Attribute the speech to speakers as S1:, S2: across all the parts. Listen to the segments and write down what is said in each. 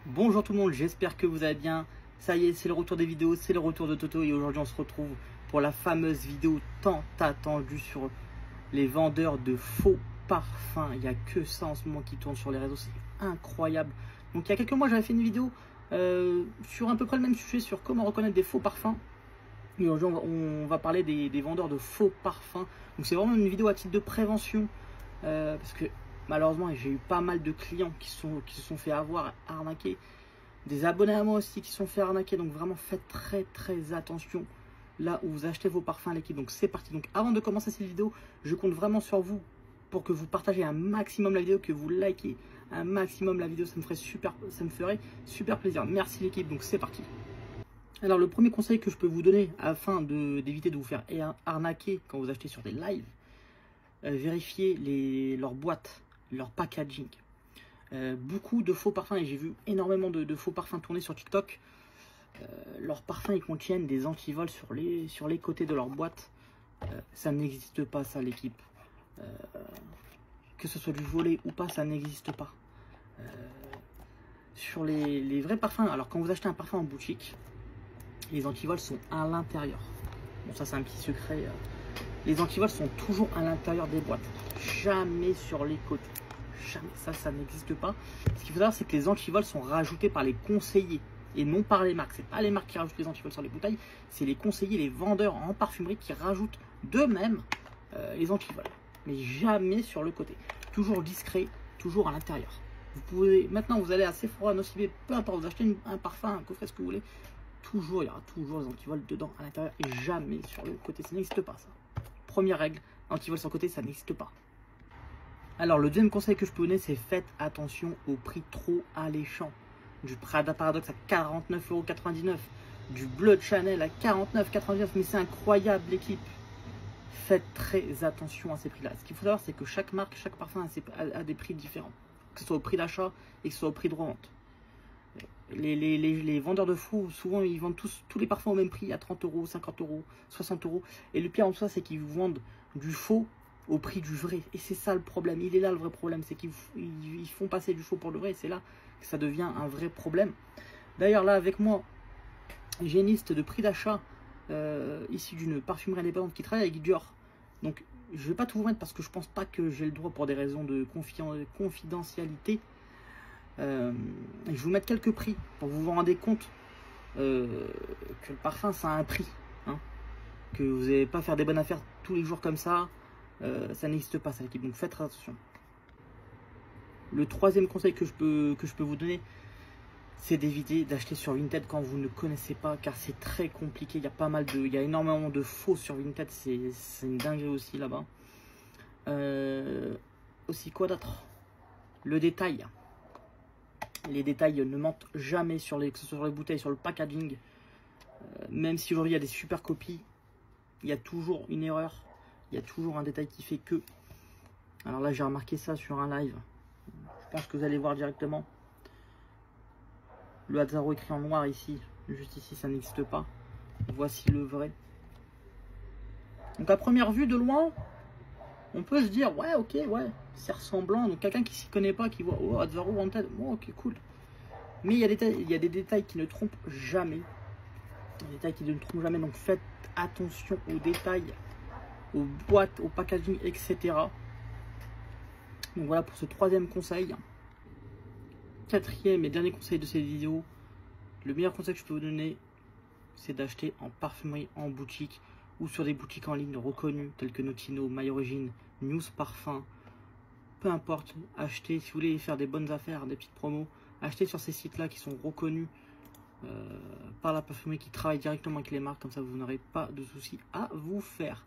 S1: Bonjour tout le monde, j'espère que vous allez bien. Ça y est, c'est le retour des vidéos, c'est le retour de Toto et aujourd'hui on se retrouve pour la fameuse vidéo tant attendue sur les vendeurs de faux parfums. Il n'y a que ça en ce moment qui tourne sur les réseaux, c'est incroyable. Donc il y a quelques mois j'avais fait une vidéo sur à peu près le même sujet, sur comment reconnaître des faux parfums. Et aujourd'hui on va parler des vendeurs de faux parfums. Donc c'est vraiment une vidéo à titre de prévention parce que malheureusement j'ai eu pas mal de clients qui se sont fait avoir, arnaquer. Des abonnés à moi aussi qui se sont fait arnaquer. Donc vraiment faites très attention là où vous achetez vos parfums, l'équipe. Donc c'est parti. Donc avant de commencer cette vidéo, je compte vraiment sur vous pour que vous partagez un maximum la vidéo, que vous likez un maximum la vidéo. Ça me ferait super plaisir. Merci l'équipe. Donc c'est parti. Alors le premier conseil que je peux vous donner afin d'éviter de vous faire arnaquer quand vous achetez sur des lives, vérifiez leurs boîtes, leur packaging. Beaucoup de faux parfums, et j'ai vu énormément de faux parfums tourner sur TikTok. Leurs parfums, ils contiennent des antivols sur les côtés de leur boîte. Ça n'existe pas, ça, l'équipe. Que ce soit du volet ou pas, ça n'existe pas. Sur les vrais parfums, alors quand vous achetez un parfum en boutique, les antivols sont à l'intérieur. Bon, ça c'est un petit secret. Les antivols sont toujours à l'intérieur des boîtes, jamais sur les côtés. Jamais, ça n'existe pas. Ce qu'il faut savoir, c'est que les antivols sont rajoutés par les conseillers et non par les marques. C'est pas les marques qui rajoutent les antivols sur les bouteilles, c'est les conseillers, les vendeurs en parfumerie qui rajoutent d'eux-mêmes les antivols. Mais jamais sur le côté. Toujours discret, toujours à l'intérieur. Vous pouvez, maintenant vous allez à Sephora, Nocibé, peu importe, vous achetez un parfum, un coffret, ce que vous voulez. Toujours, il y aura toujours les antivols dedans, à l'intérieur, et jamais sur le côté. Ça n'existe pas, ça. Première règle, antivols sur le côté, ça n'existe pas. Alors, le deuxième conseil que je peux donner, c'est faites attention au prix trop alléchant. Du Prada Paradoxe à 49,99 €, du Blood Chanel à 49,99 €, mais c'est incroyable, l'équipe. Faites très attention à ces prix-là. Ce qu'il faut savoir, c'est que chaque marque, chaque parfum a des prix différents. Que ce soit au prix d'achat et que ce soit au prix de revente. Les vendeurs de fous, souvent, ils vendent tous les parfums au même prix, à 30 €, 50 €, 60 €. Et le pire en soi, c'est qu'ils vous vendent du faux au prix du vrai. Et c'est ça le problème. Il est là le vrai problème. C'est qu'ils font passer du faux pour le vrai. Et c'est là que ça devient un vrai problème. D'ailleurs, là, avec moi, j'ai une liste de prix d'achat issue d'une parfumerie indépendante qui travaille avec Dior. Donc, je ne vais pas tout vous mettre parce que je pense pas que j'ai le droit pour des raisons de confidentialité. Je vais vous mettre quelques prix pour que vous vous rendez compte que le parfum, ça a un prix. Hein, que vous n'allez pas faire des bonnes affaires tous les jours comme ça. Ça n'existe pas, ça, l'équipe. Donc faites attention. Le troisième conseil que je peux vous donner, c'est d'éviter d'acheter sur Vinted quand vous ne connaissez pas, car c'est très compliqué. Il y a énormément de faux sur Vinted. C'est une dinguerie aussi là-bas. Aussi quoi d'autre? Le détail. Les détails ne mentent jamais que ce soit sur les bouteilles, sur le packaging. Même si aujourd'hui il y a des super copies, il y a toujours une erreur. Il y a toujours un détail qui fait que. Alors là, j'ai remarqué ça sur un live. Je pense que vous allez voir directement. Le Hazaro écrit en noir ici. Juste ici, ça n'existe pas. Voici le vrai. Donc à première vue, de loin, on peut se dire, ouais, ok, ouais, c'est ressemblant. Donc quelqu'un qui s'y connaît pas, qui voit, oh, Hazaro Wanted, oh, ok, cool. Mais il y a des détails qui ne trompent jamais. Des détails qui ne trompent jamais. Donc faites attention aux détails, aux boîtes, au packaging, etc. Donc voilà pour ce troisième conseil. Quatrième et dernier conseil de cette vidéo. Le meilleur conseil que je peux vous donner, c'est d'acheter en parfumerie, en boutique ou sur des boutiques en ligne reconnues telles que Notino, My Origin, News Parfum. Peu importe, achetez, si vous voulez faire des bonnes affaires, des petites promos, achetez sur ces sites-là qui sont reconnus par la parfumerie, qui travaille directement avec les marques. Comme ça, vous n'aurez pas de soucis à vous faire.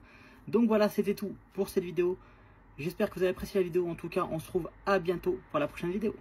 S1: Donc voilà, c'était tout pour cette vidéo. J'espère que vous avez apprécié la vidéo. En tout cas, on se retrouve à bientôt pour la prochaine vidéo.